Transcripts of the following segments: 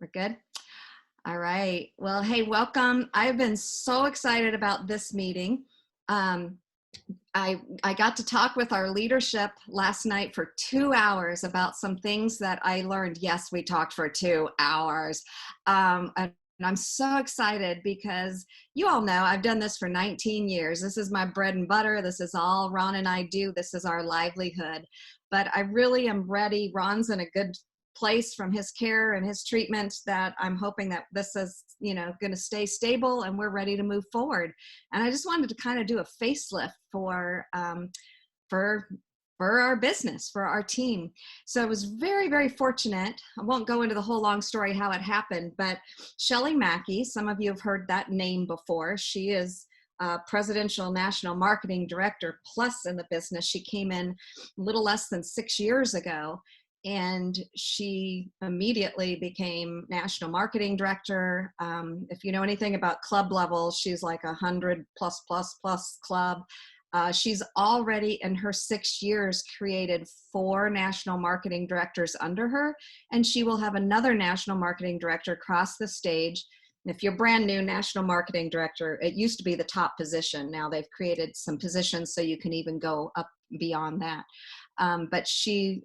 We're good? All right. Well, hey, welcome. I've been so excited about this meeting. Um, I got to talk with our leadership last night for 2 hours about some things that I learned. Yes, we talked for 2 hours. And I'm so excited because you all know I've done this for 19 years. This is my bread and butter. This is all Ron and I do. This is our livelihood. But I really am ready. Ron's in a good place from his care and his treatment that I'm hoping that this is, going to stay stable and we're ready to move forward. And I just wanted to kind of do a facelift for our business, for our team. So I was very, very fortunate. I won't go into the whole long story how it happened, but Shelley Mackey, some of you have heard that name before. She is Presidential National Marketing Director plus in the business. She came in a little less than 6 years ago, and she immediately became National Marketing Director. If you know anything about club levels, she's like 100 plus club. She's already in her 6 years created 4 national marketing directors under her, and she will have another national marketing director cross the stage. If you're brand new national marketing director, it used to be the top position. Now they've created some positions so you can even go up beyond that. But she's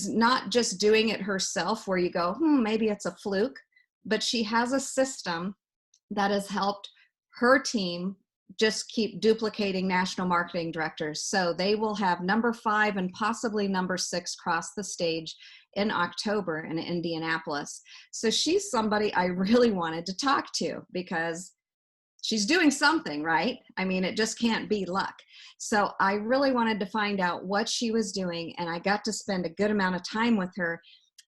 not just doing it herself where you go, maybe it's a fluke, but she has a system that has helped her team just keep duplicating national marketing directors. So they will have number 5 and possibly number 6 cross the stage in October in Indianapolis. So she's somebody I really wanted to talk to because she's doing something, right? I mean, it just can't be luck. So I really wanted to find out what she was doing, and I got to spend a good amount of time with her,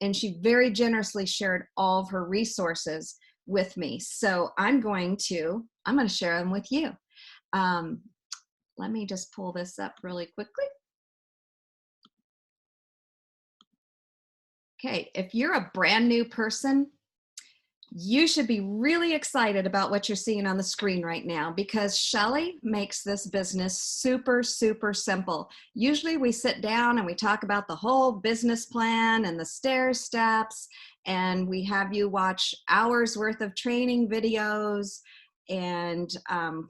and she very generously shared all of her resources with me. So I'm going to share them with you. Let me just pull this up really quickly. Okay, if you're a brand new person, you should be really excited about what you're seeing on the screen right now because Shelley makes this business super, super simple. Usually we sit down and we talk about the whole business plan and the stair steps, and we have you watch hours worth of training videos, and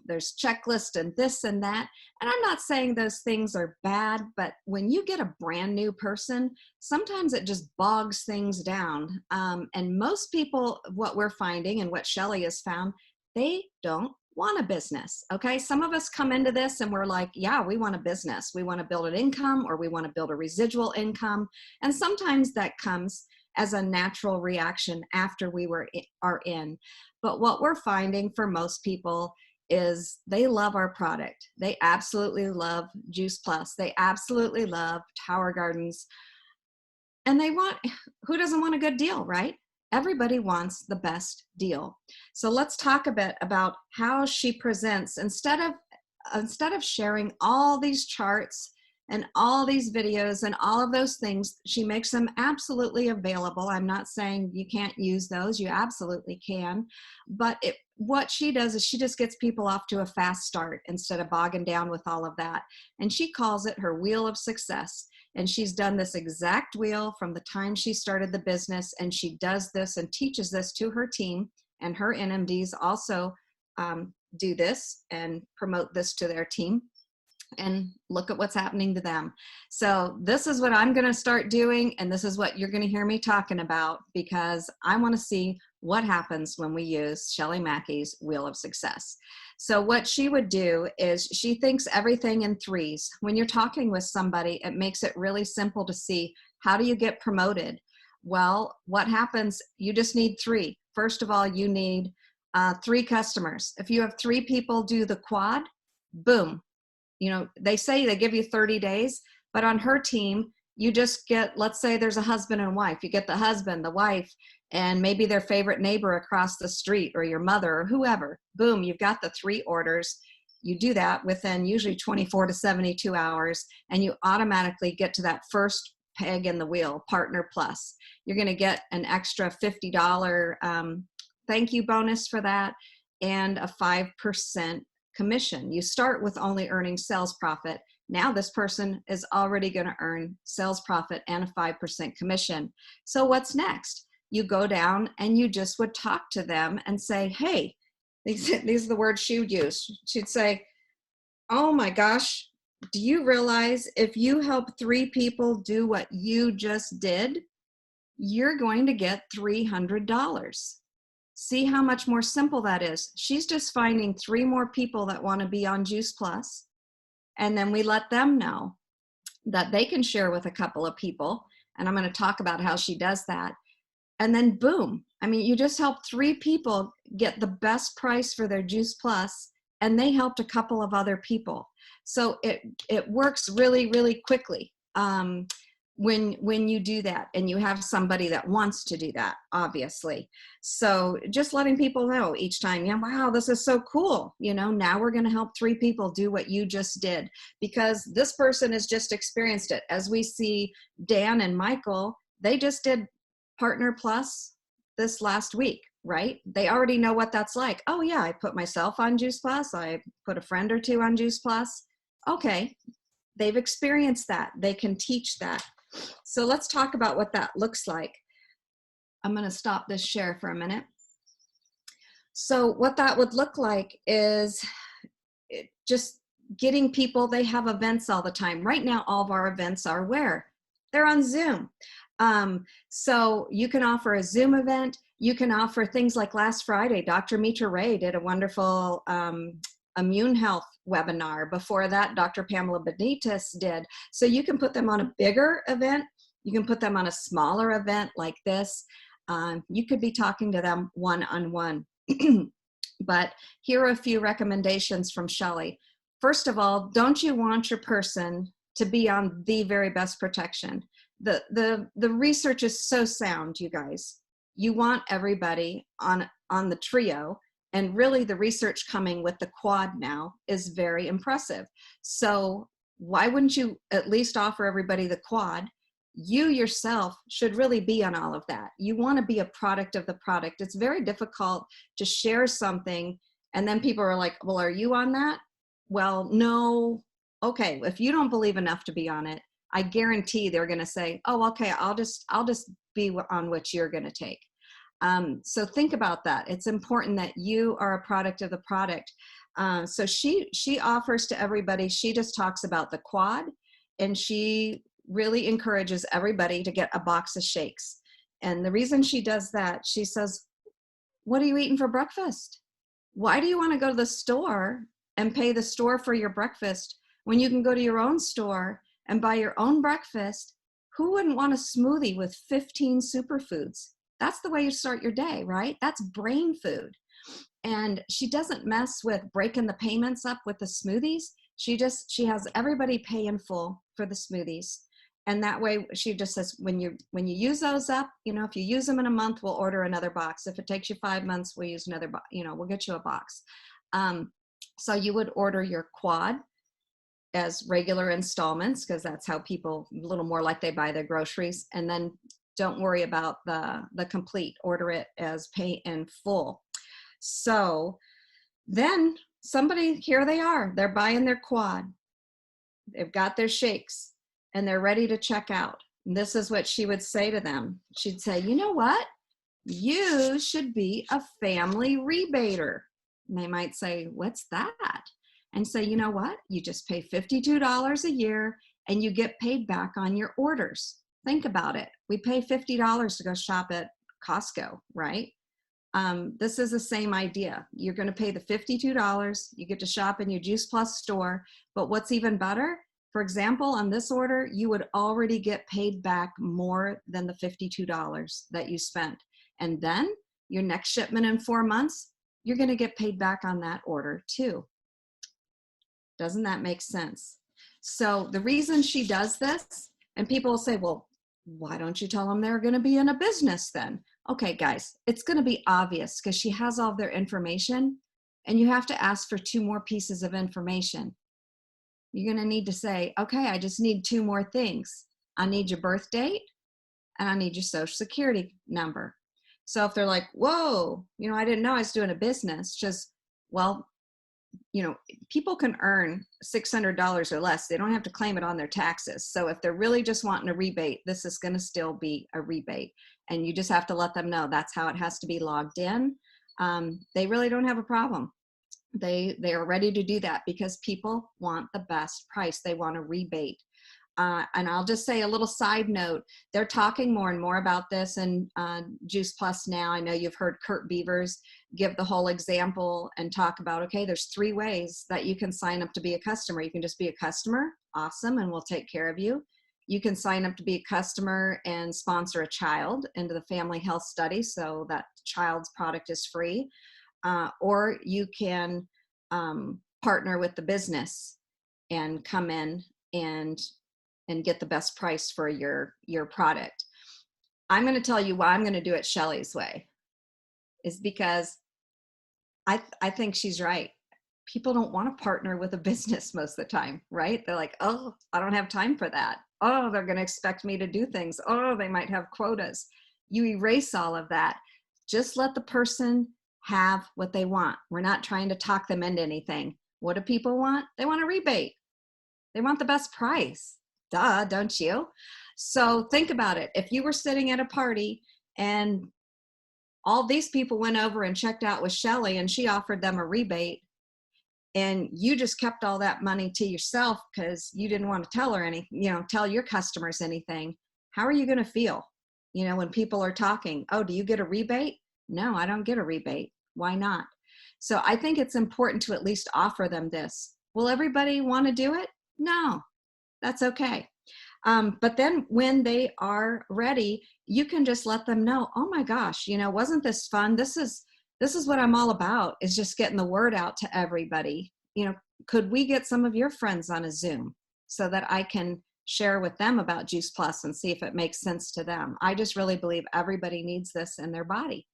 there's checklist and this and that. And I'm not saying those things are bad, but when you get a brand new person, sometimes it just bogs things down. And most people, what we're finding and what Shelley has found, they don't want a business, okay? Some of us come into this and we're like, yeah, we want a business. We want to build an income, or we want to build a residual income. And sometimes that comes as a natural reaction after we are in. But what we're finding for most people is they love our product. They absolutely love Juice Plus. They absolutely love Tower Gardens. And who doesn't want a good deal, right? Everybody wants the best deal. So let's talk a bit about how she presents. Instead of sharing all these charts and all these videos and all of those things, she makes them absolutely available. I'm not saying you can't use those. You absolutely can. But what she does is she just gets people off to a fast start instead of bogging down with all of that. And she calls it her wheel of success. And she's done this exact wheel from the time she started the business. And she does this and teaches this to her team, and her NMDs also do this and promote this to their team. And look at what's happening to them. So this is what I'm going to start doing, and this is what you're going to hear me talking about, because I want to see what happens when we use Shelley Mackey's Wheel of Success. So what she would do is she thinks everything in threes. When you're talking with somebody, it makes it really simple to see, how do you get promoted? Well, what happens? You just need 3. First of all, you need 3 customers. If you have 3 people do the quad, boom. They say they give you 30 days, but on her team, you just get, let's say there's a husband and wife. You get the husband, the wife, and maybe their favorite neighbor across the street, or your mother, or whoever. Boom, you've got the 3 orders. You do that within usually 24 to 72 hours, and you automatically get to that first peg in the wheel, Partner Plus. You're going to get an extra $50 thank you bonus for that, and a 5% commission. You start with only earning sales profit. Now this person is already going to earn sales profit and a 5% commission. So what's next? you go down and you just would talk to them and say, hey, these are the words she would use. She'd say, oh my gosh, do you realize if you help 3 people do what you just did, you're going to get $300. See how much more simple that is. She's just finding 3 more people that want to be on Juice Plus, and then we let them know that they can share with a couple of people, and I'm going to talk about how she does that. And then boom, I mean, you just helped 3 people get the best price for their Juice Plus, and they helped a couple of other people. So it works really, really quickly when you do that, and you have somebody that wants to do that, obviously. So just letting people know each time, yeah, wow, this is so cool. You know, now we're going to help 3 people do what you just did, because this person has just experienced it. As we see Dan and Michael, they just did Partner Plus this last week, right? They already know what that's like. Oh yeah, I put myself on Juice Plus. I put a friend or 2 on Juice Plus. Okay, they've experienced that. They can teach that. So let's talk about what that looks like. I'm going to stop this share for a minute. So what that would look like is just getting people, they have events all the time. Right now, all of our events are where? They're on Zoom. So you can offer a Zoom event. You can offer things like last Friday, Dr. Mitra Ray did a wonderful immune health webinar. Before that, Dr. Pamela Benitez did. So you can put them on a bigger event. You can put them on a smaller event like this. You could be talking to them one-on-one. But here are a few recommendations from Shelley. First of all, don't you want your person to be on the very best protection? The research is so sound, you guys. You want everybody on the trio, and really the research coming with the quad now is very impressive. So why wouldn't you at least offer everybody the quad? You yourself should really be on all of that. You want to be a product of the product. It's very difficult to share something and then people are like, well, are you on that? Well, no. Okay, if you don't believe enough to be on it, I guarantee they're going to say, oh, okay, I'll just be on what you're going to take. So think about that. It's important that you are a product of the product. So she offers to everybody, she just talks about the quad, and she really encourages everybody to get a box of shakes. And the reason she does that, she says, what are you eating for breakfast? Why do you want to go to the store and pay the store for your breakfast when you can go to your own store and buy your own breakfast? Who wouldn't want a smoothie with 15 superfoods? That's the way you start your day, right? That's brain food. And she doesn't mess with breaking the payments up with the smoothies. She has everybody pay in full for the smoothies. And that way she just says, when you use those up, you know, if you use them in a month, we'll order another box. If it takes you 5 months, we'll use another box, you know, we'll get you a box. So you would order your quad as regular installments, because that's how people, a little more like they buy their groceries. And then don't worry about the complete, order it as pay in full. So then somebody, here they are, they're buying their quad. They've got their shakes and they're ready to check out. And this is what she would say to them. She'd say, you know what? You should be a family rebater. And they might say, what's that? And say, you know what? You just pay $52 a year and you get paid back on your orders. Think about it. We pay $50 to go shop at Costco, right? This is the same idea. You're going to pay the $52. You get to shop in your Juice Plus store. But what's even better? For example, on this order, you would already get paid back more than the $52 that you spent. And then your next shipment in 4 months, you're going to get paid back on that order too. Doesn't that make sense? So the reason she does this, and people will say, well, why don't you tell them they're going to be in a business then? Okay, guys, it's going to be obvious because she has all their information, and you have to ask for 2 more pieces of information. You're going to need to say, okay, I just need 2 more things. I need your birth date and I need your social security number. So if they're like, whoa, you know, I didn't know I was doing a business, just, well, you know, people can earn $600 or less. They don't have to claim it on their taxes. So if they're really just wanting a rebate, this is going to still be a rebate. and you just have to let them know that's how it has to be logged in. They really don't have a problem. They are ready to do that because people want the best price. They want a rebate. And I'll just say a little side note, they're talking more and more about this in Juice Plus now. I know you've heard Kurt Beavers give the whole example and talk about, okay, there's 3 ways that you can sign up to be a customer. You can just be a customer, awesome, and we'll take care of you. You can sign up to be a customer and sponsor a child into the family health study so that child's product is free. Or you can partner with the business and come in and get the best price for your product. I'm going to tell you why I'm going to do it Shelly's way, is because I think she's right. People don't want to partner with a business most of the time, right? They're like, oh, I don't have time for that. Oh, they're going to expect me to do things. Oh, they might have quotas. You erase all of that. Just let the person have what they want. We're not trying to talk them into anything. What do people want? They want a rebate. They want the best price. Duh, don't you? So think about it. If you were sitting at a party and all these people went over and checked out with Shelly and she offered them a rebate, and you just kept all that money to yourself because you didn't want to tell her anything, tell your customers anything, how are you going to feel? When people are talking, oh, do you get a rebate? No, I don't get a rebate. Why not? So I think it's important to at least offer them this. Will everybody want to do it? No, that's okay. But then when they are ready, you can just let them know, oh my gosh, wasn't this fun? This is what I'm all about, is just getting the word out to everybody. Could we get some of your friends on a Zoom so that I can share with them about Juice Plus and see if it makes sense to them? I just really believe everybody needs this in their body.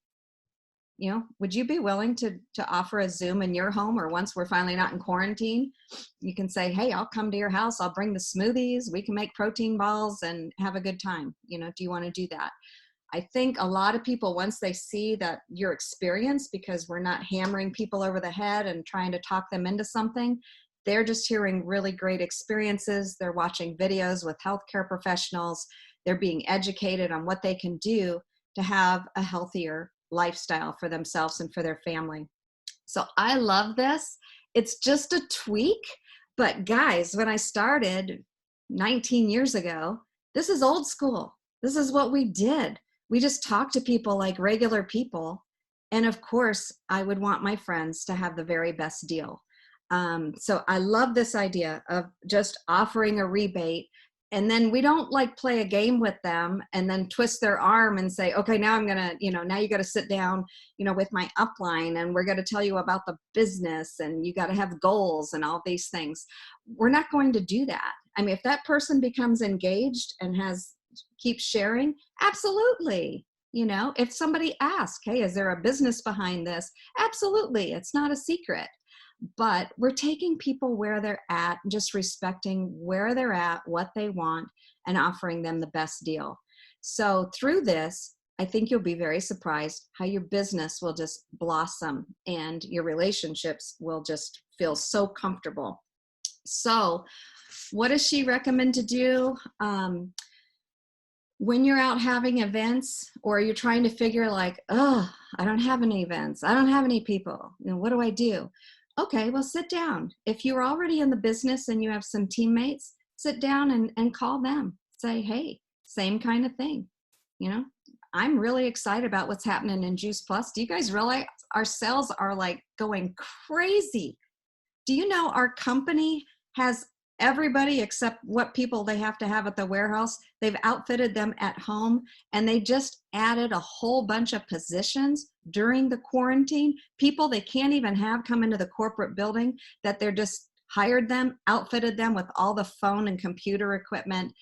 Would you be willing to offer a Zoom in your home, or once we're finally not in quarantine, you can say, hey, I'll come to your house. I'll bring the smoothies. We can make protein balls and have a good time. Do you want to do that? I think a lot of people, once they see that your experience, because we're not hammering people over the head and trying to talk them into something, they're just hearing really great experiences. They're watching videos with healthcare professionals. They're being educated on what they can do to have a healthier lifestyle for themselves and for their family. So I love this. It's just a tweak, but guys, when I started 19 years ago, this is old school. This is what we did. We just talked to people like regular people. And of course, I would want my friends to have the very best deal. So I love this idea of just offering a rebate. And then we don't play a game with them and then twist their arm and say, okay, now I'm going to, now you got to sit down, with my upline and we're going to tell you about the business and you got to have goals and all these things. We're not going to do that. I mean, if that person becomes engaged and keeps sharing, absolutely. If somebody asks, hey, is there a business behind this? Absolutely. It's not a secret. But we're taking people where they're at, just respecting where they're at, what they want, and offering them the best deal. So through this, I think you'll be very surprised how your business will just blossom and your relationships will just feel so comfortable. So what does she recommend to do? When you're out having events or you're trying to figure I don't have any events. I don't have any people. What do I do? Okay, well, sit down. If you're already in the business and you have some teammates, sit down and call them. Say, hey, same kind of thing. I'm really excited about what's happening in Juice Plus. Do you guys realize our sales are going crazy? Do you know our company has everybody except what people they have to have at the warehouse? They've outfitted them at home, and they just added a whole bunch of positions during the quarantine. People they can't even have come into the corporate building, that they're just hired them, outfitted them with all the phone and computer equipment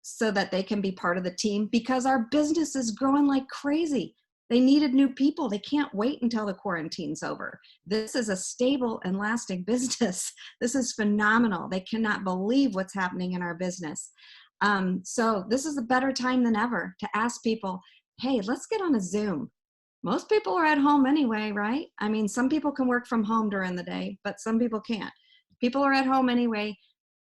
so that they can be part of the team, because our business is growing like crazy. They needed new people. They can't wait until the quarantine's over. This is a stable and lasting business. This is phenomenal. They cannot believe what's happening in our business. So this is a better time than ever to ask people, hey, let's get on a Zoom. Most people are at home anyway, right? I mean, some people can work from home during the day, but some people can't. People are at home anyway.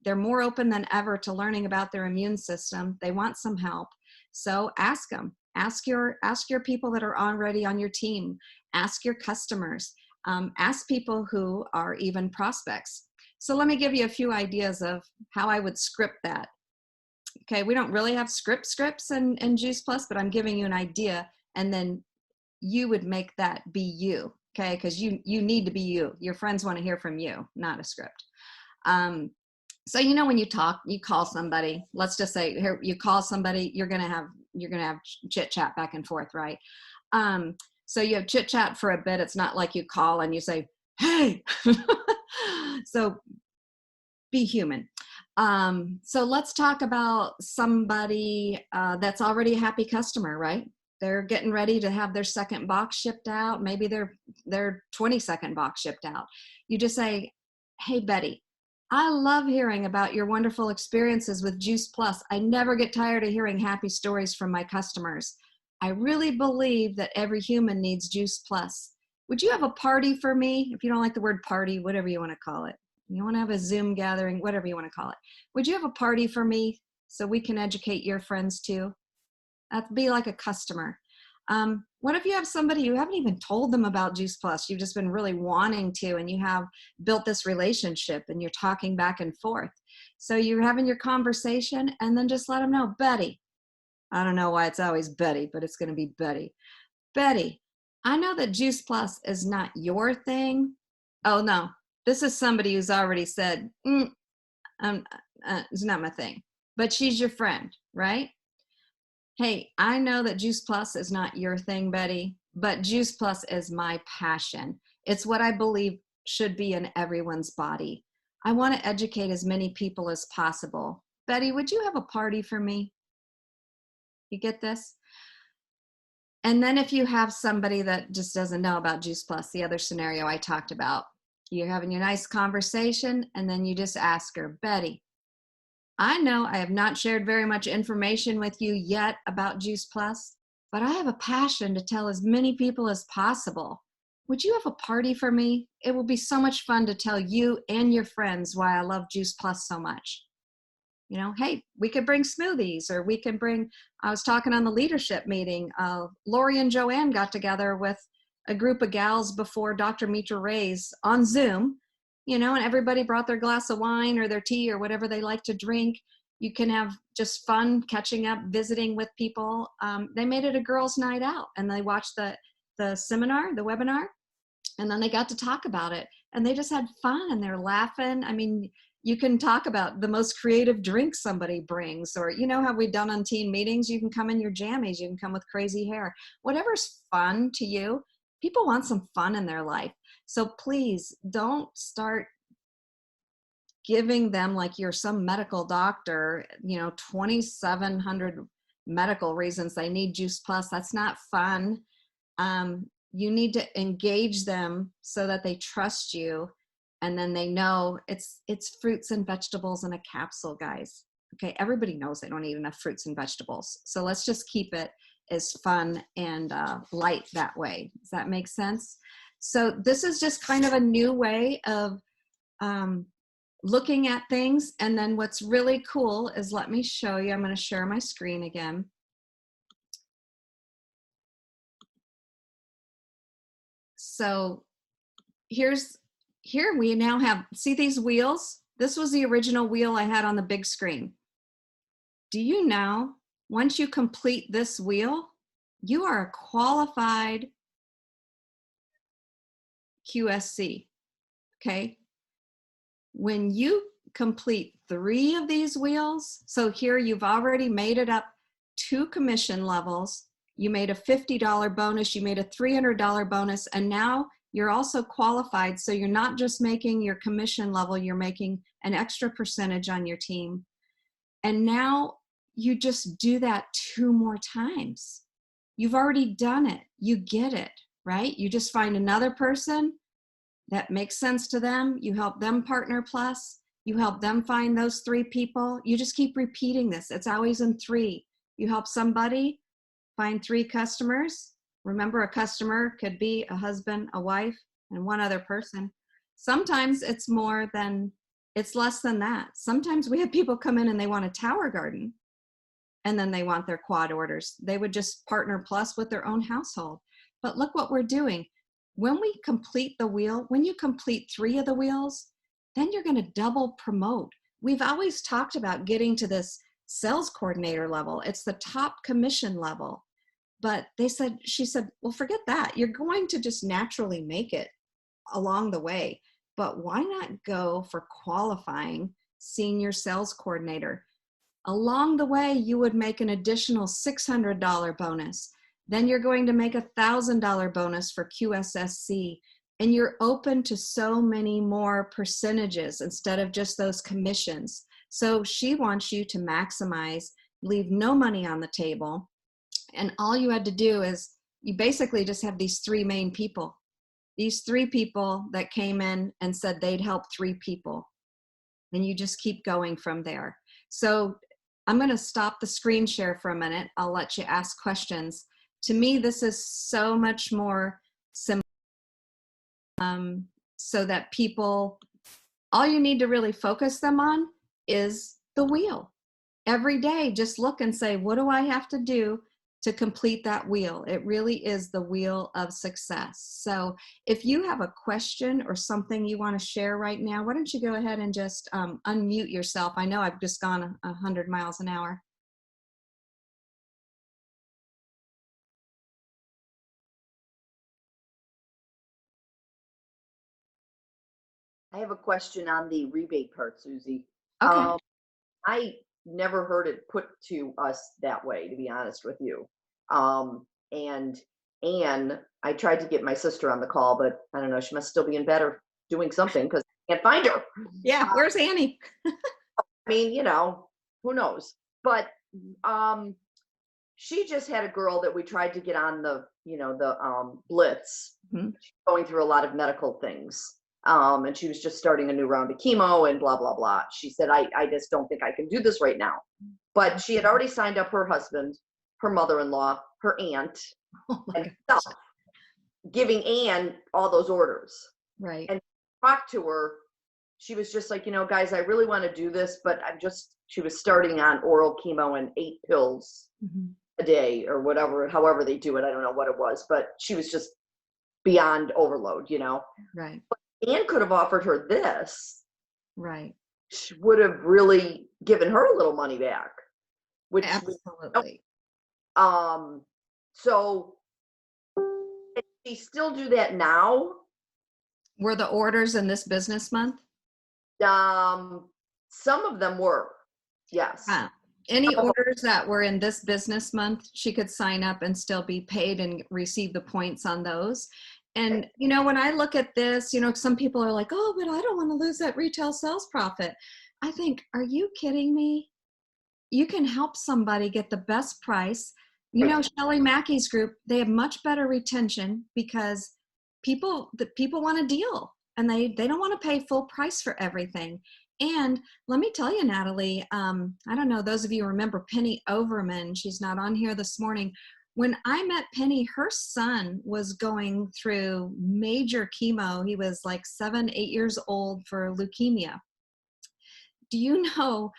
They're more open than ever to learning about their immune system. They want some help. So ask them, Ask your people that are already on your team. Ask your customers. Ask people who are even prospects. So let me give you a few ideas of how I would script that. Okay, we don't really have scripts in Juice Plus, but I'm giving you an idea, and then you would make that be you. Okay, because you need to be you. Your friends want to hear from you, not a script. So when you talk, you call somebody. Let's just say here you call somebody. You're gonna have chit chat back and forth, right? So you have chit chat for a bit. It's not like you call and you say, "Hey." So be human. So let's talk about somebody that's already a happy customer, right? They're getting ready to have their second box shipped out. Maybe their 22nd box shipped out. You just say, "Hey, Betty, I love hearing about your wonderful experiences with Juice Plus. I never get tired of hearing happy stories from my customers. I really believe that every human needs Juice Plus. Would you have a party for me?" If you don't like the word party, whatever you want to call it. You want to have a Zoom gathering, whatever you want to call it. "Would you have a party for me so we can educate your friends too?" That'd be like a customer. What if you have somebody you haven't even told them about Juice Plus? You've just been really wanting to, and you have built this relationship and you're talking back and forth. So you're having your conversation, and then just let them know, "Betty," I don't know why it's always Betty, but it's going to be Betty. "Betty, I know that Juice Plus is not your thing." Oh, no. This is somebody who's already said, "It's not my thing." But she's your friend, right? "Hey, I know that Juice Plus is not your thing, Betty, but Juice Plus is my passion. It's what I believe should be in everyone's body. I want to educate as many people as possible. Betty, would you have a party for me?" You get this? And then if you have somebody that just doesn't know about Juice Plus, the other scenario I talked about, you're having your nice conversation, and then you just ask her, "Betty, I know I have not shared very much information with you yet about Juice Plus, but I have a passion to tell as many people as possible. Would you have a party for me? It will be so much fun to tell you and your friends why I love Juice Plus so much. Hey, we could bring smoothies, or we can bring," I was talking on the leadership meeting, Lori and Joanne got together with a group of gals before Dr. Mitra Ray's on Zoom, and everybody brought their glass of wine or their tea or whatever they like to drink. You can have just fun catching up, visiting with people. They made it a girls' night out, and they watched the seminar, the webinar, and then they got to talk about it, and they just had fun, and they're laughing. I mean, you can talk about the most creative drink somebody brings, or how we've done on teen meetings, you can come in your jammies, you can come with crazy hair, whatever's fun to you. People want some fun in their life. So please don't start giving them like you're some medical doctor, 2,700 medical reasons they need Juice Plus. That's not fun. You need to engage them so that they trust you, and then they know it's fruits and vegetables in a capsule, guys. Okay, everybody knows they don't eat enough fruits and vegetables. So let's just keep it as fun and light that way. Does that make sense? So this is just kind of a new way of looking at things. And then what's really cool is, let me show you. I'm going to share my screen again. So here we now have, see these wheels? This was the original wheel I had on the big screen. Do you know, once you complete this wheel, you are a qualified QSC, okay? When you complete 3 of these wheels, so here you've already made it up 2 commission levels, you made a $50 bonus, you made a $300 bonus, and now you're also qualified, so you're not just making your commission level, you're making an extra percentage on your team. And now you just do that 2 more times. You've already done it. You get it, right? You just find another person that makes sense to them. You help them partner plus. You help them find those 3 people. You just keep repeating this. It's always in 3. You help somebody find 3 customers. Remember, a customer could be a husband, a wife, and 1 other person. Sometimes it's less than that. Sometimes we have people come in and they want a tower garden. and then they want their quad orders. They would just partner plus with their own household. But look what we're doing. When we complete the wheel, when you complete 3 of the wheels, then you're going to double promote. We've always talked about getting to this sales coordinator level. It's the top commission level. But she said, well, forget that. You're going to just naturally make it along the way. But why not go for qualifying senior sales coordinator? Along the way, you would make an additional $600 bonus. Then you're going to make a $1,000 bonus for QSSC. And you're open to so many more percentages instead of just those commissions. So she wants you to maximize, leave no money on the table. And all you had to do is you basically just have these 3 main people. These 3 people that came in and said they'd help 3 people. And you just keep going from there. So I'm going to stop the screen share for a minute. I'll let you ask questions. To me, this is so much more simple. So that people, all you need to really focus them on is the wheel. Every day, just look and say, what do I have to do to complete that wheel? It really is the wheel of success. So if you have a question or something you want to share right now, why don't you go ahead and just unmute yourself? I know I've just gone 100 miles an hour. I have a question on the rebate part, Susie. Okay. I never heard it put to us that way, to be honest with you. And Anne, I tried to get my sister on the call, but I don't know, she must still be in bed or doing something because I can't find her. Yeah, where's Annie? I mean, who knows? But she just had a girl that we tried to get on the Blitz. Mm-hmm. She's going through a lot of medical things. And she was just starting a new round of chemo and blah, blah, blah. She said, I just don't think I can do this right now. But she had already signed up her husband, her mother-in-law, her aunt, and stuff, giving Anne all those orders. Right. And talked to her. She was just like, guys, I really want to do this, but she was starting on oral chemo and 8 pills a day or whatever, however they do it. I don't know what it was, but she was just beyond overload, Right. But Anne could have offered her this. Right. Which would have really given her a little money back. Which absolutely. So can she still do that now? Were the orders in this business month? Some of them were, yes. Any orders that were in this business month, she could sign up and still be paid and receive the points on those. And, when I look at this, some people are like, oh, but I don't want to lose that retail sales profit. I think, are you kidding me? You can help somebody get the best price. Shelley Mackey's group, they have much better retention because people want a deal and they don't want to pay full price for everything. And let me tell you, Natalie, I don't know, those of you remember Penny Overman. She's not on here this morning. When I met Penny, her son was going through major chemo. He was like 7, 8 years old for leukemia. Do you know,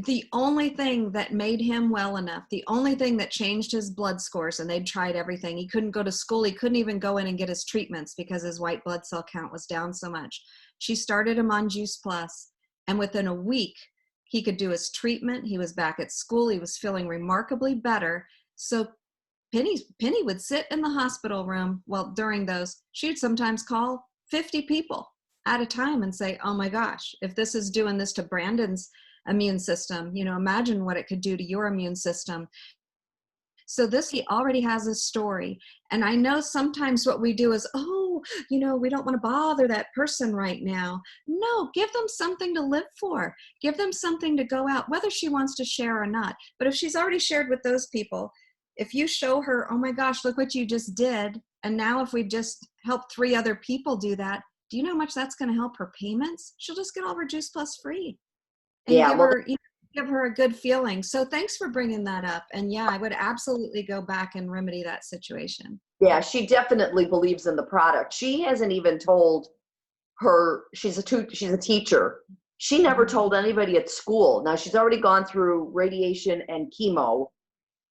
the only thing that made him well enough, the only thing that changed his blood scores, and they'd tried everything. He couldn't go to school. He couldn't even go in and get his treatments because his white blood cell count was down so much. She started him on Juice Plus, and within a week, he could do his treatment. He was back at school. He was feeling remarkably better. So Penny would sit in the hospital room. Well, during those, she'd sometimes call 50 people at a time and say, oh my gosh, if this is doing this to Brandon's immune system, imagine what it could do to your immune system. So he already has a story. And I know sometimes what we do is, we don't want to bother that person right now. No, give them something to live for. Give them something to go out, whether she wants to share or not. But if she's already shared with those people, if you show her, oh my gosh, look what you just did. And now if we just help 3 other people do that, do you know how much that's going to help her payments? She'll just get all her Juice Plus free. And give her a good feeling. So thanks for bringing that up. And yeah, I would absolutely go back and remedy that situation. Yeah, she definitely believes in the product. She hasn't even told her, she's a teacher. She never told anybody at school. Now she's already gone through radiation and chemo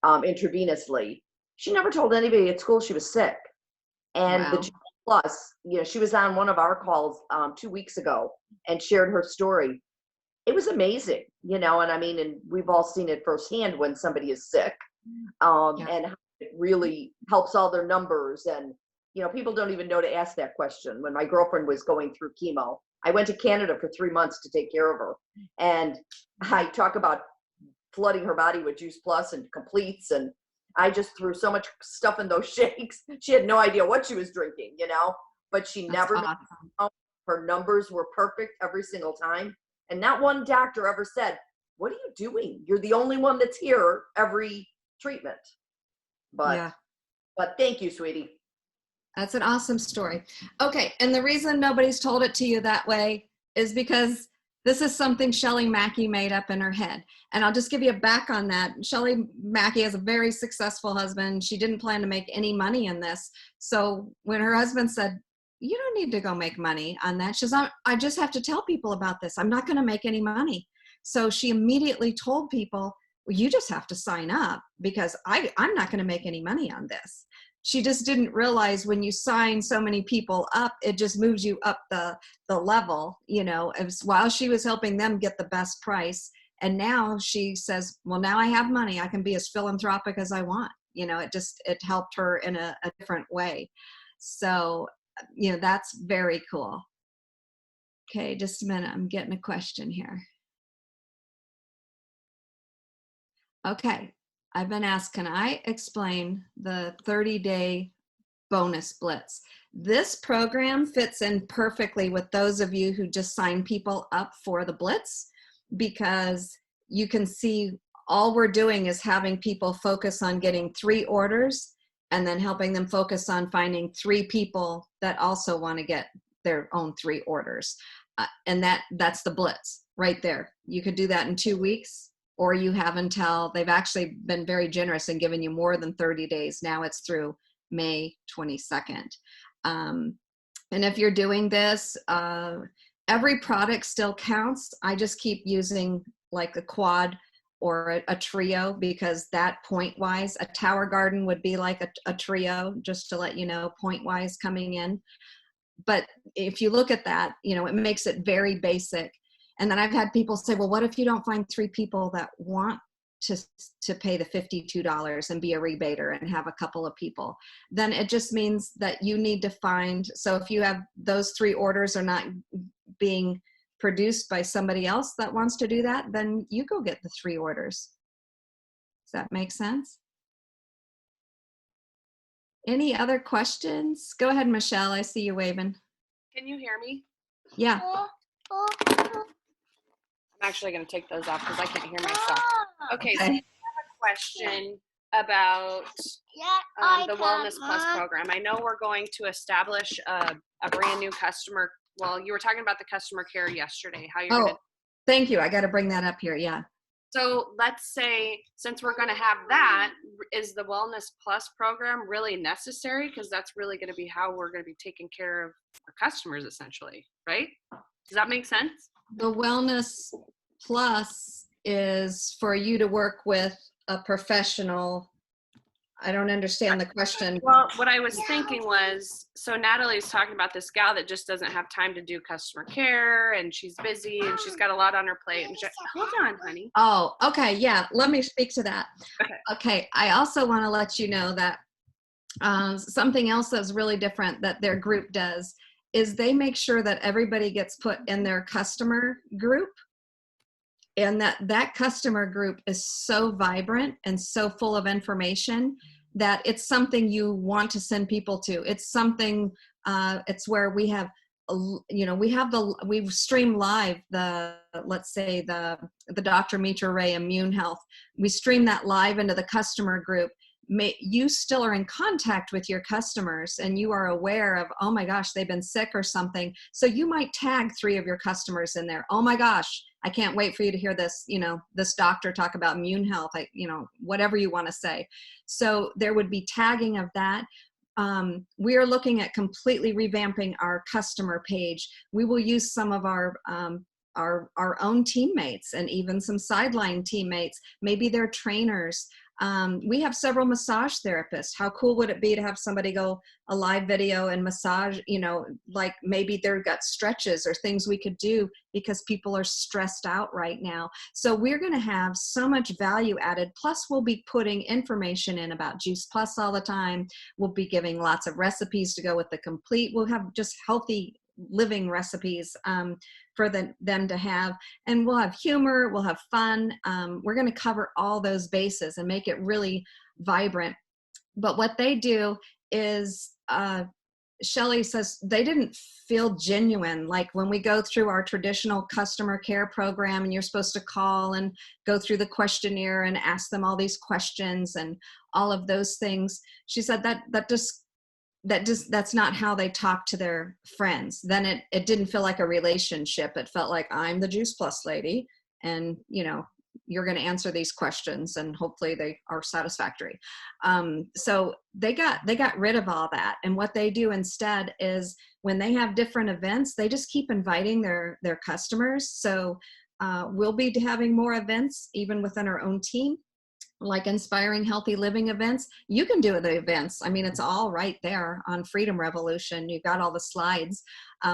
intravenously. She never told anybody at school she was sick. And the Wow. plus, she was on one of our calls 2 weeks ago and shared her story. It was amazing, and I mean, and we've all seen it firsthand when somebody is sick, Yeah. and how it really helps all their numbers. And, people don't even know to ask that question. When my girlfriend was going through chemo, I went to Canada for 3 months to take care of her. And I talk about flooding her body with Juice Plus and completes. And I just threw so much stuff in those shakes. She had no idea what she was drinking, but she That's never, awesome. her numbers were perfect every single time. And not one doctor ever said, "What are you doing? You're the only one that's here every treatment." But Yeah. but thank you, sweetie. That's an awesome story. Okay, and the reason nobody's told it to you that way is because this is something Shelley Mackey made up in her head. And I'll just give you a back on that. Shelley Mackey has a very successful husband. She didn't plan to make any money in this. So when her husband said, "You don't need to go make money on that," she's like, "I just have to tell people about this. I'm not going to make any money." So she immediately told people, "Well, you just have to sign up because I'm not going to make any money on this." She just didn't realize when you sign so many people up, it just moves you up the level, as while she was helping them get the best price. And now she says, "Well, now I have money. I can be as philanthropic as I want." It helped her in a different way. So, that's very cool. Okay, just a minute. I'm getting a question here. Okay, I've been asked, can I explain the 30-day bonus blitz? This program fits in perfectly with those of you who just sign people up for the blitz, because you can see all we're doing is having people focus on getting 3 orders and then helping them focus on finding 3 people that also want to get their own 3 orders. And that's the blitz right there. You could do that in 2 weeks, or you have until, they've actually been very generous and given you more than 30 days. Now it's through May 22nd. And if you're doing this, every product still counts. I just keep using like a quad or a trio, because that point wise, a Tower Garden would be like a trio, just to let you know, point wise coming in. But if you look at that, it makes it very basic. And then I've had people say, "Well, what if you don't find 3 people that want to pay the $52 and be a rebater and have a couple of people?" Then it just means that you need to find, so if you have those 3 orders are not being produced by somebody else that wants to do that, then you go get the 3 orders. Does that make sense? Any other questions? Go ahead, Michelle. I see you waving. Can you hear me? Yeah. I'm actually going to take those off because I can't hear myself. Okay, so I Okay. have a question about the Wellness Plus program. I know we're going to establish a brand new customer. Well, you were talking about the customer care yesterday. How you're going to. Thank you. I got to bring that up here. Yeah. So let's say, since we're going to have that, is the Wellness Plus program really necessary? Because that's really going to be how we're going to be taking care of our customers, essentially, right? Does that make sense? The Wellness Plus is for you to work with a professional. I don't understand the question. Well, what I was thinking was, so Natalie's talking about this gal that just doesn't have time to do customer care, and she's busy and she's got a lot on her plate. And hold on, honey. Oh, okay. Yeah. Let me speak to that. Okay. I also want to let you know that something else that's really different that their group does is they make sure that everybody gets put in their customer group, and that customer group is so vibrant and so full of information that it's something you want to send people to. It's something, it's where we have, we stream live let's say the Dr. Mitra Ray Immune Health. We stream that live into the customer group. You still are in contact with your customers and you are aware of, oh my gosh, they've been sick or something. So you might tag 3 of your customers in there. Oh my gosh, I can't wait for you to hear this, this doctor talk about immune health, whatever you want to say. So there would be tagging of that. We are looking at completely revamping our customer page. We will use some of our our own teammates and even some sideline teammates. Maybe they're trainers. We have several massage therapists. How cool would it be to have somebody go a live video and massage, like maybe they've got stretches or things we could do because people are stressed out right now. So we're going to have so much value added. Plus we'll be putting information in about Juice Plus all the time. We'll be giving lots of recipes to go with the complete. We'll have just healthy living recipes for them to have, and we'll have humor, we'll have fun. We're going to cover all those bases and make it really vibrant. But what they do is Shelley says they didn't feel genuine. Like when we go through our traditional customer care program and you're supposed to call and go through the questionnaire and ask them all these questions and all of those things, she said that's not how they talk to their friends. Then it didn't feel like a relationship. It felt like, I'm the Juice Plus lady, and you're going to answer these questions and hopefully they are satisfactory. So they got rid of all that. And what they do instead is when they have different events, they just keep inviting their customers. So we'll be having more events even within our own team, like inspiring healthy living events. You can do the events. I mean, it's all right there on Freedom Revolution. You've got all the slides.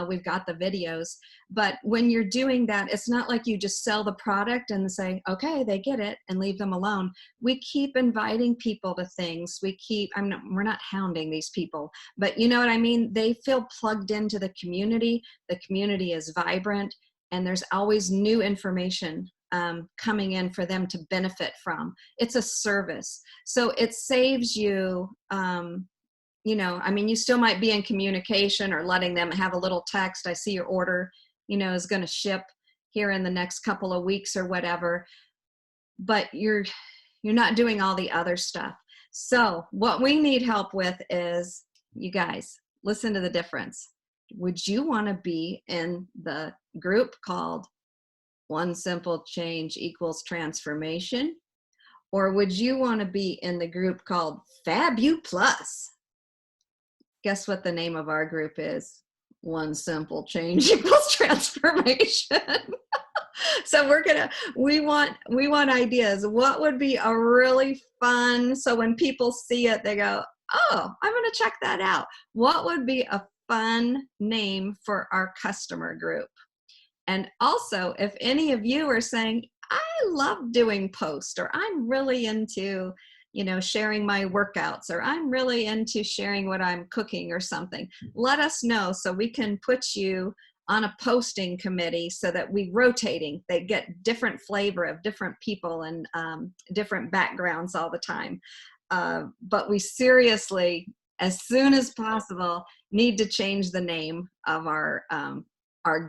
We've got the videos. But when you're doing that, it's not like you just sell the product and say, okay, they get it, and leave them alone. We keep inviting people to things. We're not hounding these people, but you know what I mean? They feel plugged into the community. The community is vibrant, and there's always new information coming in for them to benefit from. It's a service. So it saves you, you still might be in communication or letting them have a little text. I see your order, is going to ship here in the next couple of weeks or whatever, but you're not doing all the other stuff. So what we need help with is, you guys, listen to the difference. Would you want to be in the group called One Simple Change Equals Transformation? Or would you want to be in the group called Fabu Plus? Guess what the name of our group is? One Simple Change Equals Transformation. So we want ideas. What would be a really fun, so when people see it, they go, oh, I'm going to check that out. What would be a fun name for our customer group? And also, if any of you are saying, I love doing posts, or I'm really into, sharing my workouts, or I'm really into sharing what I'm cooking or something, let us know so we can put you on a posting committee so that we rotating. They get different flavor of different people and different backgrounds all the time. But we seriously, as soon as possible, need to change the name of our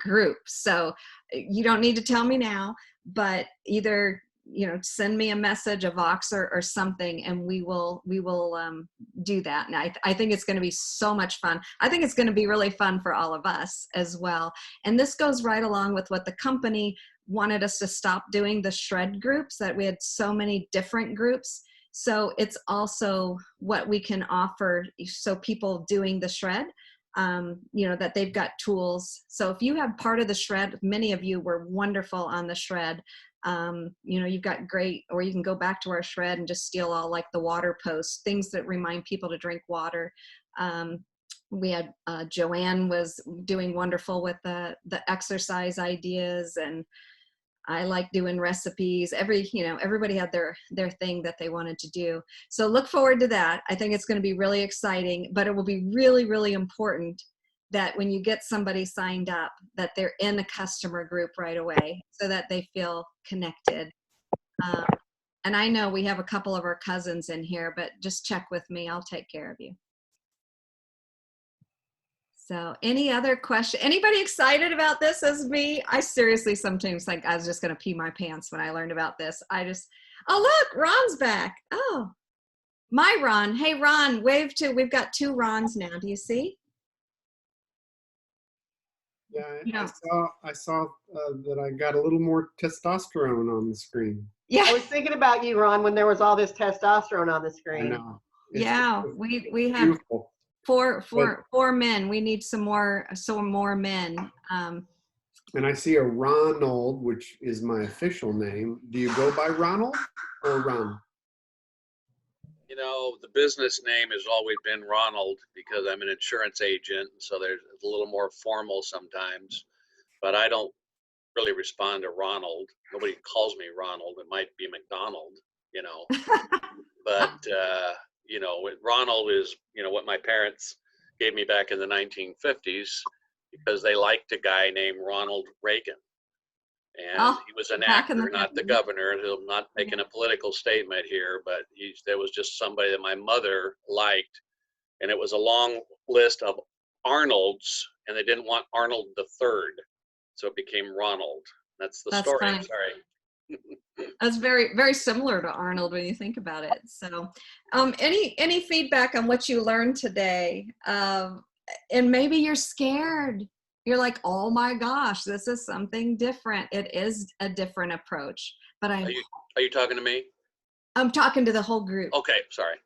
group. So you don't need to tell me now, but either send me a message, a Voxer or something, and we will do that. And I think it's going to be so much fun. I think it's going to be really fun for all of us as well. And this goes right along with what the company wanted us to stop doing, the shred groups, that we had so many different groups. So it's also what we can offer, so people doing the shred, that they've got tools. So if you have part of the shred, many of you were wonderful on the shred. You've got great, or you can go back to our shred and just steal all like the water posts, things that remind people to drink water. We had Joanne was doing wonderful with the exercise ideas, and I like doing recipes. Everybody had their thing that they wanted to do. So look forward to that. I think it's going to be really exciting, but it will be really, really important that when you get somebody signed up, that they're in a customer group right away so that they feel connected. And I know we have a couple of our cousins in here, but just check with me. I'll take care of you. So any other question? Anybody excited about this as me? I seriously sometimes think I was just going to pee my pants when I learned about this. Oh, look, Ron's back. Oh, my Ron. Hey, Ron, wave to. We've got two Rons now. Do you see? Yeah, I saw that I got a little more testosterone on the screen. Yeah. I was thinking about you, Ron, when there was all this testosterone on the screen. I know. We have beautiful. four men. We need some more men. And I see a Ronald, which is my official name. Do you go by Ronald or Ron? You know, the business name has always been Ronald because I'm an insurance agent, so there's a little more formal sometimes. But I don't really respond to Ronald. Nobody calls me Ronald. It might be McDonald, you know. But you know, Ronald is, you know, what my parents gave me back in the 1950s because they liked a guy named Ronald Reagan. And he was an back in actor, the not the 50s. governor. I'm not making a political statement here, but there was just somebody that my mother liked. And it was a long list of Arnolds, and they didn't want Arnold the Third. So it became Ronald. That's the That's story. funny. Sorry. That's very, very similar to Arnold when you think about it. So, any feedback on what you learned today? And maybe you're scared. You're like, oh my gosh, this is something different. It is a different approach. But Are you talking to me? I'm talking to the whole group. Okay, sorry.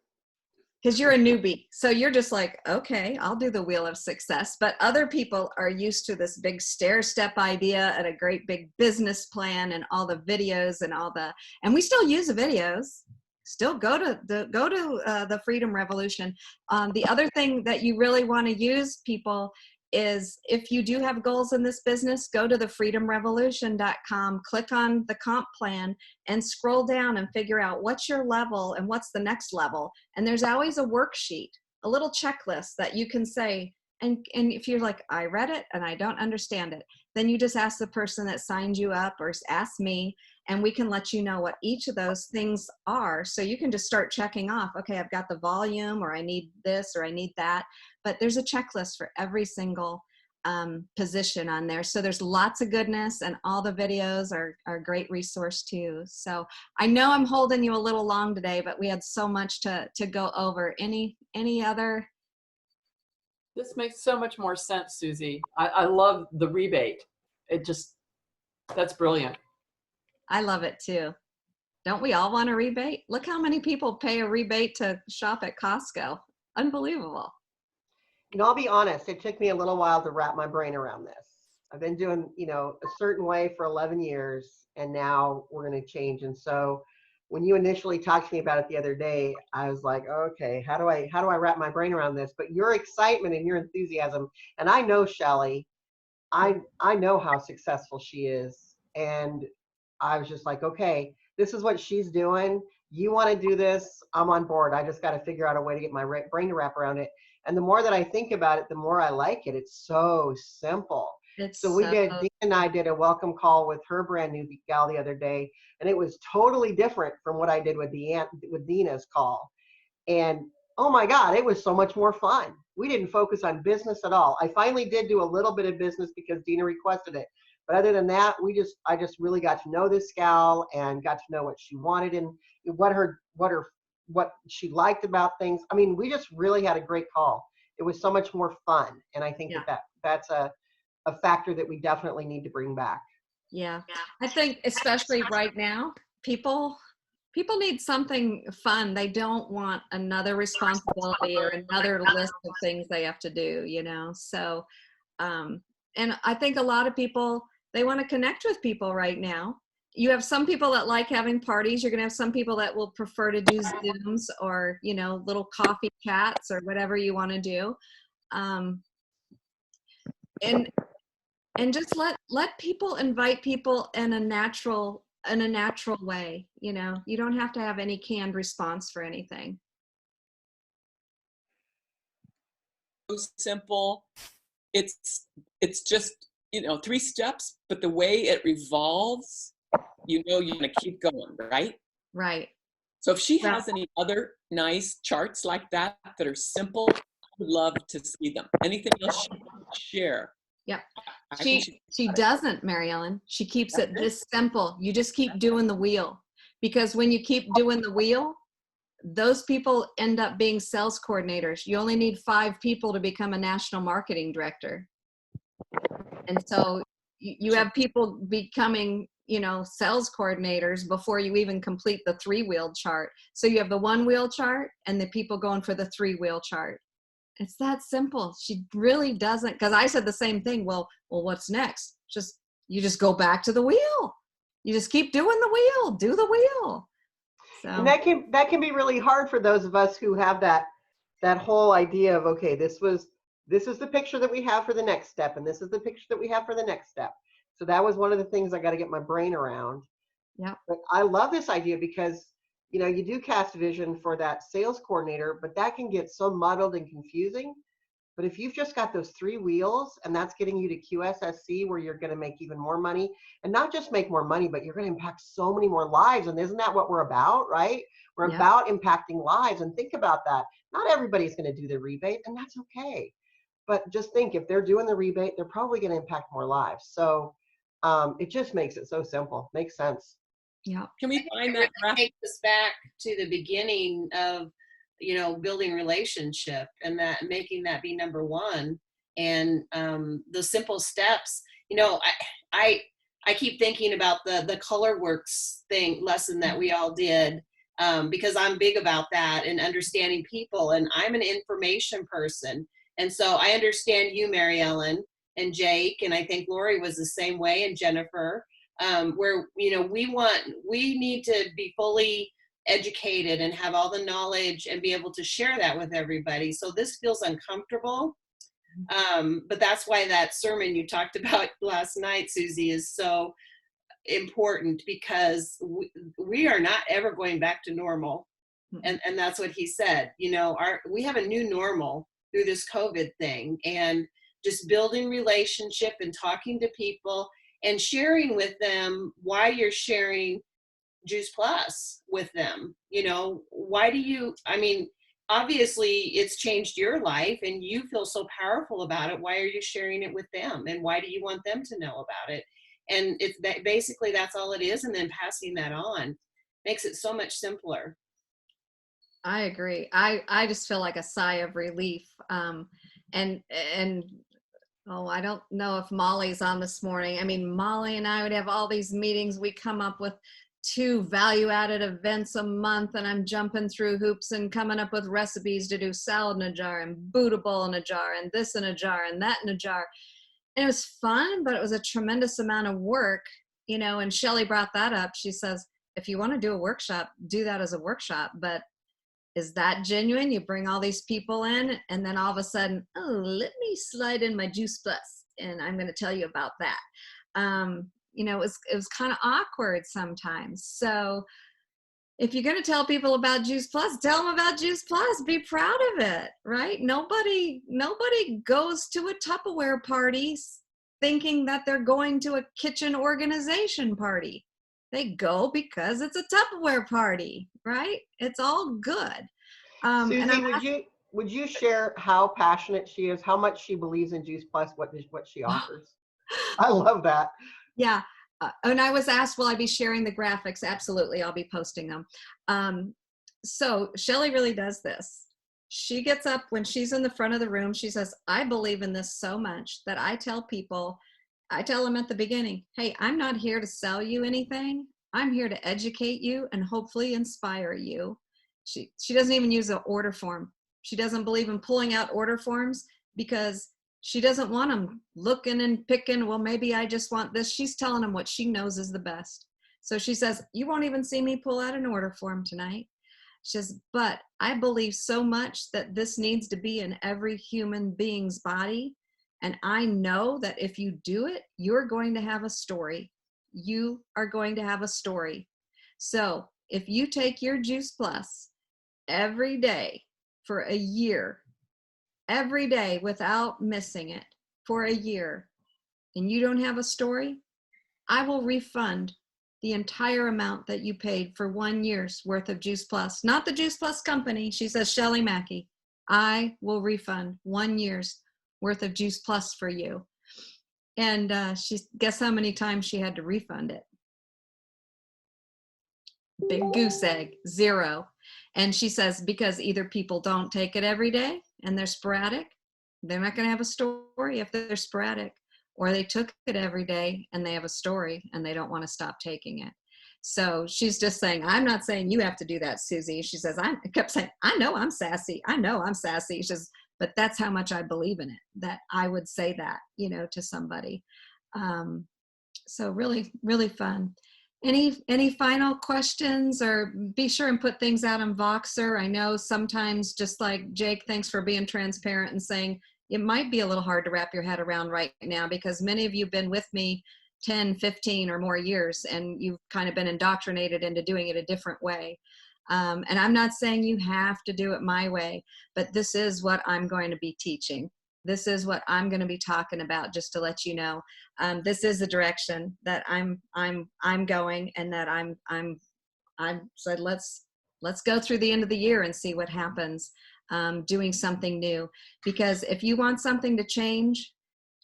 Because you're a newbie. So you're just like, okay, I'll do the wheel of success. But other people are used to this big stair step idea and a great big business plan and all the videos and we still use the videos. Still go to the Freedom Revolution. The other thing that you really want to use, people, is if you do have goals in this business, go to thefreedomrevolution.com, click on the comp plan, and scroll down and figure out what's your level and what's the next level. And there's always a worksheet, a little checklist that you can say, and if you're like, I read it and I don't understand it, then you just ask the person that signed you up or ask me, and we can let you know what each of those things are. So you can just start checking off, okay, I've got the volume, or I need this, or I need that. But there's a checklist for every single position on there. So there's lots of goodness, and all the videos are a great resource too. So I know I'm holding you a little long today, but we had so much to go over. Any other? This makes so much more sense, Susie. I love the rebate. That's brilliant. I love it too. Don't we all want a rebate? Look how many people pay a rebate to shop at Costco. Unbelievable. You know, I'll be honest, it took me a little while to wrap my brain around this. I've been doing, you know, a certain way for 11 years, and now we're going to change. And so when you initially talked to me about it the other day, I was like, okay, how do I wrap my brain around this? But your excitement and your enthusiasm, and I know Shelley, I know how successful she is. And I was just like, okay, this is what she's doing. You want to do this? I'm on board. I just got to figure out a way to get my brain to wrap around it. And the more that I think about it, the more I like it. It's so simple. Dean and I did a welcome call with her brand new gal the other day, and it was totally different from what I did with Dina's call. And oh my God, it was so much more fun. We didn't focus on business at all. I finally did do a little bit of business because Dina requested it. But other than that, I just really got to know this gal and got to know what she wanted and what she liked about things. I mean, we just really had a great call. It was so much more fun. And I think that's a factor that we definitely need to bring back. Yeah. I think especially right now, people need something fun. They don't want another responsibility or another list of things they have to do, you know? So, and I think a lot of people, they want to connect with people right now. You have some people that like having parties. You're going to have some people that will prefer to do Zooms or, you know, little coffee chats or whatever you want to do. And just let people invite people in a natural way. You know, you don't have to have any canned response for anything. So simple. It's just, you know, 3 steps, but the way it revolves, you know, you're going to keep going, right? Right. So if she has any other nice charts like that are simple, I would love to see them. Anything else she can share? Yep. She doesn't, Mary Ellen. She keeps it this simple. You just keep doing the wheel, because when you keep doing the wheel, those people end up being sales coordinators. You only need 5 people to become a national marketing director. And so you have people becoming, you know, sales coordinators before you even complete the 3-wheel chart. So you have the 1-wheel chart and the people going for the 3-wheel chart. It's that simple. She really doesn't, because I said the same thing. Well, what's next? Just you just go back to the wheel. You just keep doing the wheel, do the wheel. So And that can be really hard for those of us who have that whole idea of, okay, this is the picture that we have for the next step, and this is the picture that we have for the next step. So that was one of the things I got to get my brain around. yeah. But I love this idea because, you know, you do cast vision for that sales coordinator, but that can get so muddled and confusing. But if you've just got those 3 wheels and that's getting you to QSSC where you're going to make even more money, and not just make more money, but you're going to impact so many more lives. And isn't that what we're about, right? We're Yeah. about impacting lives. And think about that. Not everybody's going to do the rebate, and that's okay. But just think, if they're doing the rebate, they're probably going to impact more lives. So it just makes it so simple. Makes sense. Yeah. Can we find It really that graphic? takes us back to the beginning of, you know, building relationship and that making that be number one. And the simple steps, you know, I keep thinking about the color works lesson that we all did, because I'm big about that and understanding people, and I'm an information person. And so I understand you, Mary Ellen, and Jake, and I think Lori was the same way, and Jennifer, where, you know, we need to be fully educated and have all the knowledge and be able to share that with everybody. So this feels uncomfortable. But that's why that sermon you talked about last night, Susie, is so important, because we are not ever going back to normal. And that's what he said. You know, we have a new normal through this COVID thing, and just building relationship and talking to people and sharing with them why you're sharing Juice Plus with them. You know, why do you, I mean, obviously it's changed your life and you feel so powerful about it. Why are you sharing it with them? And why do you want them to know about it? And it's basically that's all it is. And then passing that on makes it so much simpler. I agree. I just feel like a sigh of relief. And oh, I don't know if Molly's on this morning. I mean, Molly and I would have all these meetings. We come up with 2 value-added events a month, and I'm jumping through hoops and coming up with recipes to do salad in a jar and Buddha bowl in a jar and this in a jar and that in a jar. And it was fun, but it was a tremendous amount of work, you know, and Shelley brought that up. She says, if you want to do a workshop, do that as a workshop. But is that genuine? You bring all these people in, and then all of a sudden, oh, let me slide in my Juice Plus, and I'm going to tell you about that. You know, it was kind of awkward sometimes. So if you're going to tell people about Juice Plus, tell them about Juice Plus. Be proud of it, right? Nobody goes to a Tupperware party thinking that they're going to a kitchen organization party. They go because it's a Tupperware party, right? It's all good. Susie, And would you share how passionate she is, how much she believes in Juice Plus, what she offers? I love that. Yeah. And I was asked, will I be sharing the graphics? Absolutely. I'll be posting them. So Shelley really does this. She gets up when she's in the front of the room. She says, I believe in this so much that I tell them at the beginning, hey, I'm not here to sell you anything. I'm here to educate you and hopefully inspire you. She doesn't even use an order form. She doesn't believe in pulling out order forms because she doesn't want them looking and picking, well, maybe I just want this. She's telling them what she knows is the best. So she says, you won't even see me pull out an order form tonight. She says, but I believe so much that this needs to be in every human being's body. And I know that if you do it, you're going to have a story. You are going to have a story. So if you take your Juice Plus every day for a year, every day without missing it for a year, and you don't have a story, I will refund the entire amount that you paid for 1 year's worth of Juice Plus. Not the Juice Plus company. She says, Shelley Mackey, I will refund 1 year's worth of Juice Plus for you. And guess how many times she had to refund it? Big goose egg, 0. And she says, because either people don't take it every day and they're sporadic, they're not going to have a story if they're sporadic, or they took it every day and they have a story and they don't want to stop taking it. So she's just saying, I'm not saying you have to do that, Susie. She says, I kept saying, I know I'm sassy. I know I'm sassy. She says, but that's how much I believe in it, that I would say that, you know, to somebody. So really, really fun. Any final questions, or be sure and put things out on Voxer. I know sometimes, just like Jake, thanks for being transparent and saying it might be a little hard to wrap your head around right now, because many of you have been with me 10, 15 or more years, and you've kind of been indoctrinated into doing it a different way. And I'm not saying you have to do it my way, but this is what I'm going to be teaching. This is what I'm going to be talking about, just to let you know. This is the direction that I'm going, and that I'm said, let's go through the end of the year and see what happens, doing something new. Because if you want something to change,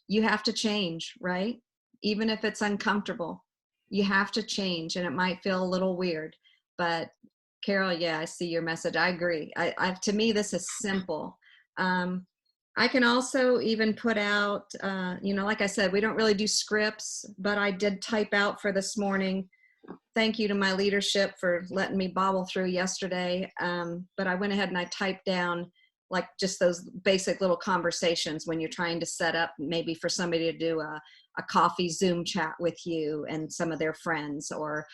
you have to change, right? Even if it's uncomfortable, you have to change, and it might feel a little weird. But Carol, yeah, I see your message. I agree. To me, this is simple. I can also even put out, like I said, we don't really do scripts, but I did type out for this morning. Thank you to my leadership for letting me bobble through yesterday. But I went ahead and I typed down like just those basic little conversations when you're trying to set up maybe for somebody to do a coffee Zoom chat with you and some of their friends, or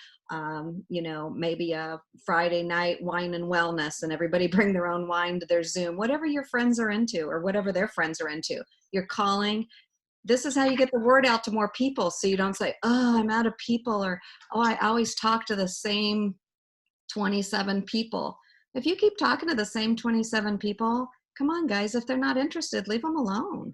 maybe a Friday night wine and wellness, and everybody bring their own wine to their Zoom, whatever your friends are into or whatever their friends are into. You're calling. This is how you get the word out to more people. So you don't say, oh, I'm out of people, or, oh, I always talk to the same 27 people. If you keep talking to the same 27 people, come on, guys, if they're not interested, leave them alone.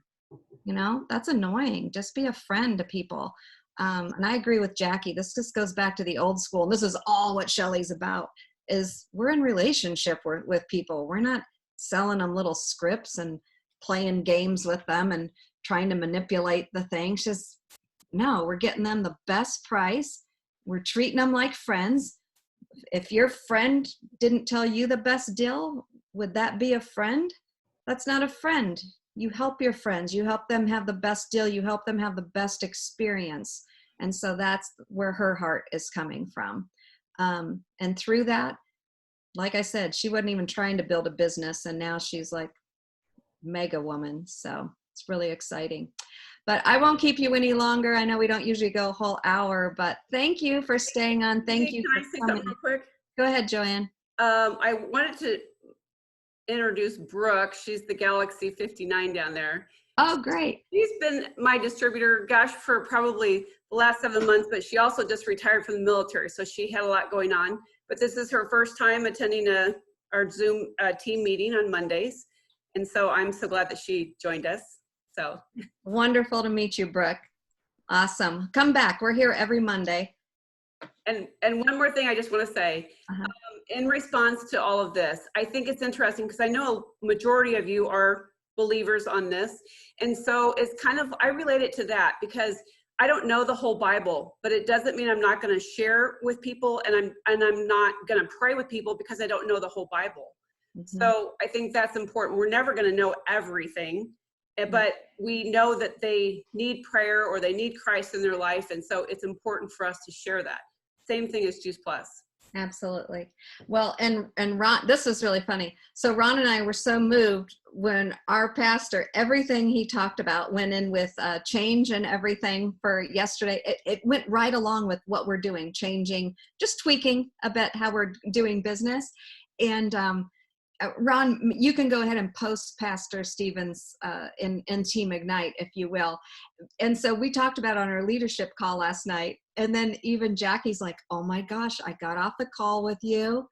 That's annoying. Just be a friend to people. And I agree with Jackie. This just goes back to the old school. And this is all what Shelley's about, is we're in relationship with people. We're not selling them little scripts and playing games with them and trying to manipulate the things. Just, no, we're getting them the best price. We're treating them like friends. If your friend didn't tell you the best deal, would that be a friend? That's not a friend. You help your friends. You help them have the best deal. You help them have the best experience. And so that's where her heart is coming from. And through that, like I said, she wasn't even trying to build a business, and now she's like mega woman. So it's really exciting. But I won't keep you any longer. I know we don't usually go a whole hour, but thank you for staying on. Thank you Can I for say coming. something real quick? Go ahead, Joanne. I wanted to introduce Brooke. She's the Galaxy 59 down there. Oh, great. She's been my distributor, gosh, for probably the last 7 months, but she also just retired from the military, so she had a lot going on. But this is her first time attending our Zoom team meeting on Mondays, and so I'm so glad that she joined us. So wonderful to meet you, Brooke. Awesome. Come back. We're here every Monday. And one more thing I just want to say. In response to all of this, I think it's interesting because I know a majority of you are believers on this. And so it's kind of, I relate it to that because I don't know the whole Bible, but it doesn't mean I'm not going to share with people, and I'm not going to pray with people because I don't know the whole Bible. Mm-hmm. So I think that's important. We're never going to know everything, but we know that they need prayer or they need Christ in their life. And so it's important for us to share that. Same thing as Juice Plus. Absolutely. Well, and Ron, this is really funny. So Ron and I were so moved when our pastor, everything he talked about went in with change and everything for yesterday. It went right along with what we're doing, changing, just tweaking a bit how we're doing business. And Ron, you can go ahead and post Pastor Stevens in Team Ignite, if you will. And so we talked about on our leadership call last night. And then even Jackie's like, oh my gosh, I got off the call with you,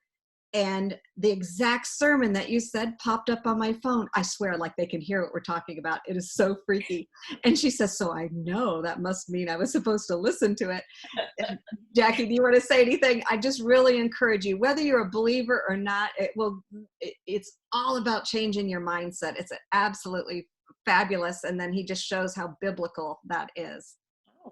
and the exact sermon that you said popped up on my phone. I swear, like they can hear what we're talking about. It is so freaky. And she says, so I know that must mean I was supposed to listen to it. And Jackie, do you want to say anything? I just really encourage you, whether you're a believer or not, it's all about changing your mindset. It's absolutely fabulous. And then he just shows how biblical that is.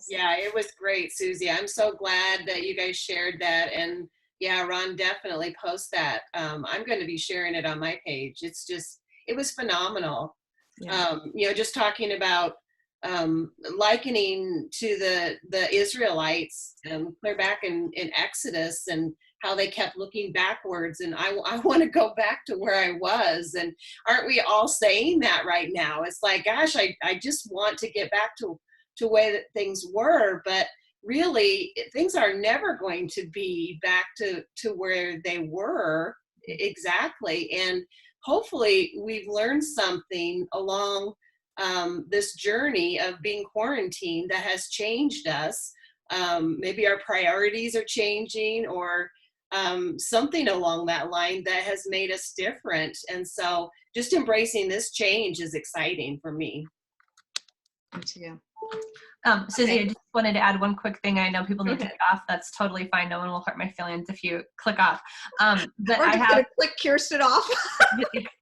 Yeah, it was great, Susie. I'm so glad that you guys shared that. And yeah, Ron, definitely post that. I'm going to be sharing it on my page. It was phenomenal. Yeah. Just talking about likening to the Israelites clear back in Exodus, and how they kept looking backwards. And I want to go back to where I was. And aren't we all saying that right now? It's like, gosh, I just want to get back to way that things were. But really things are never going to be back to where they were exactly. And hopefully we've learned something along this journey of being quarantined that has changed us. Maybe our priorities are changing, or something along that line that has made us different. And so just embracing this change is exciting for me. Thank you. Susie, Okay. I just wanted to add one quick thing. I know people need to get off. That's totally fine. No one will hurt my feelings if you click off. But We're I just gonna click Kirsten off.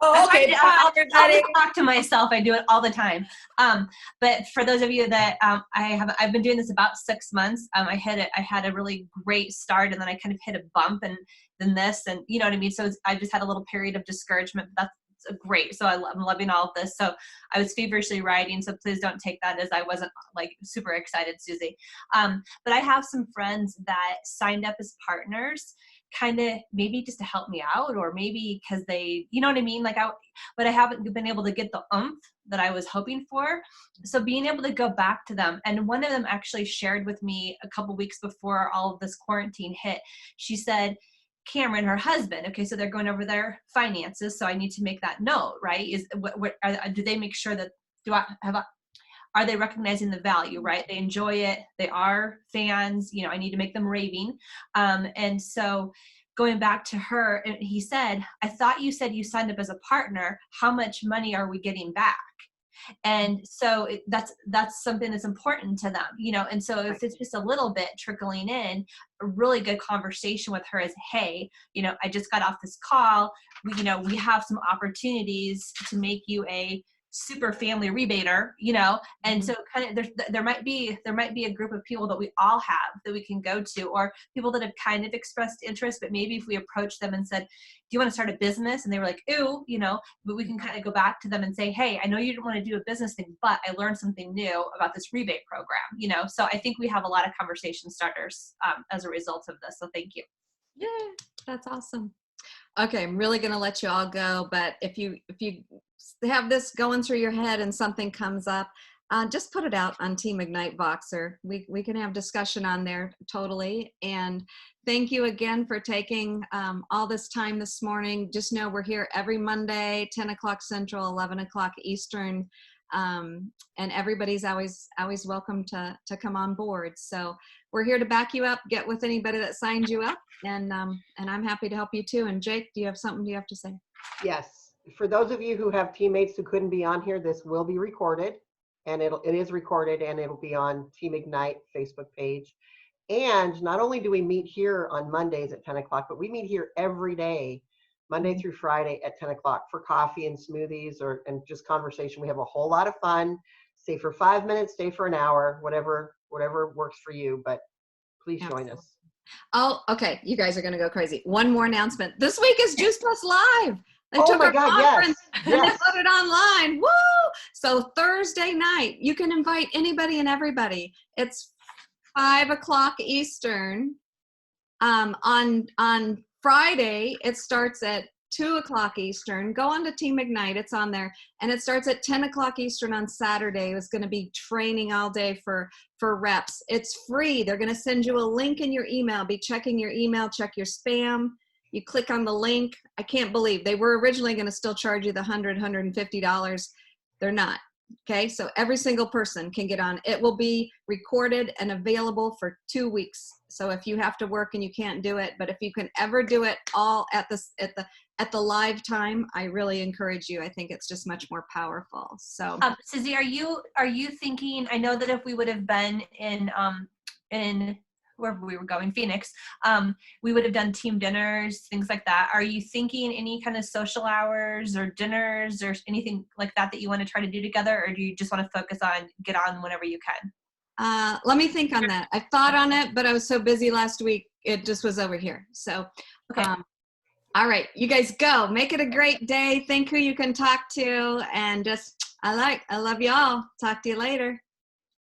Oh, okay. I'll just talk to myself. I do it all the time. But for those of you that I've been doing this about 6 months. I had a really great start, and then I kind of hit a bump, and then this, and you know what I mean. So I just had a little period of discouragement. But that's great. So I'm loving all of this. So I was feverishly writing. So please don't take that as I wasn't like super excited, Susie. But I have some friends that signed up as partners, kind of maybe just to help me out, or maybe because they, you know what I mean? But I haven't been able to get the oomph that I was hoping for. So being able to go back to them, and one of them actually shared with me a couple weeks before all of this quarantine hit. She said, Cameron, her husband, okay, so they're going over their finances, so I need to make that note, right? Do they make sure that, are they recognizing the value, right? They enjoy it, they are fans, I need to make them raving. And so going back to her, and he said, I thought you said you signed up as a partner, how much money are we getting back? And so that's something that's important to them, and so if it's just a little bit trickling in, a really good conversation with her is, hey, I just got off this call. We have some opportunities to make you a super family rebater, and so kind of there might be a group of people that we all have that we can go to, or people that have kind of expressed interest, but maybe if we approach them and said, do you want to start a business? And they were like, ooh, but we can kind of go back to them and say, hey, I know you didn't want to do a business thing, but I learned something new about this rebate program, so I think we have a lot of conversation starters as a result of this. So thank you. Yeah, that's awesome. Okay, I'm really going to let you all go, but if you have this going through your head and something comes up, just put it out on Team Ignite Voxer. We can have discussion on there totally. And thank you again for taking all this time this morning. Just know we're here every Monday, 10 o'clock Central, 11 o'clock Eastern. And everybody's always welcome to come on board. So we're here to back you up, get with anybody that signed you up, and I'm happy to help you too. And Jake, do you have something you have to say? Yes. For those of you who have teammates who couldn't be on here, this will be recorded, and it is recorded, and it'll be on Team Ignite Facebook page. And not only do we meet here on Mondays at 10 o'clock, but we meet here every day, Monday through Friday at 10 o'clock for coffee and smoothies and just conversation. We have a whole lot of fun. Stay for 5 minutes, stay for an hour, whatever works for you, but please join us. Oh, okay. You guys are going to go crazy. One more announcement. This week is Juice Plus Live. They Oh took my our God, conference yes. and they put it online. Woo! So Thursday night, you can invite anybody and everybody. It's 5 o'clock Eastern. On Friday, it starts at 2 o'clock Eastern. Go on to Team Ignite. It's on there. And it starts at 10 o'clock Eastern on Saturday. It's going to be training all day for reps. It's free. They're going to send you a link in your email. Be checking your email. Check your spam. You click on the link. I can't believe they were originally going to still charge you the $150. They're not. Okay, so every single person can get on. It will be recorded and available for 2 weeks. So if you have to work and you can't do it, but if you can ever do it all at the live time, I really encourage you. I think it's just much more powerful. So Susie, are you thinking? I know that if we would have been in wherever we were going, Phoenix, we would have done team dinners, things like that. Are you thinking any kind of social hours or dinners or anything like that you want to try to do together, or do you just want to focus on get on whenever you can? Let me think on that. I thought on it, but I was so busy last week, it just was over here. So, okay. All right, you guys go. Make it a great day. Think who you can talk to, and just I love y'all. Talk to you later.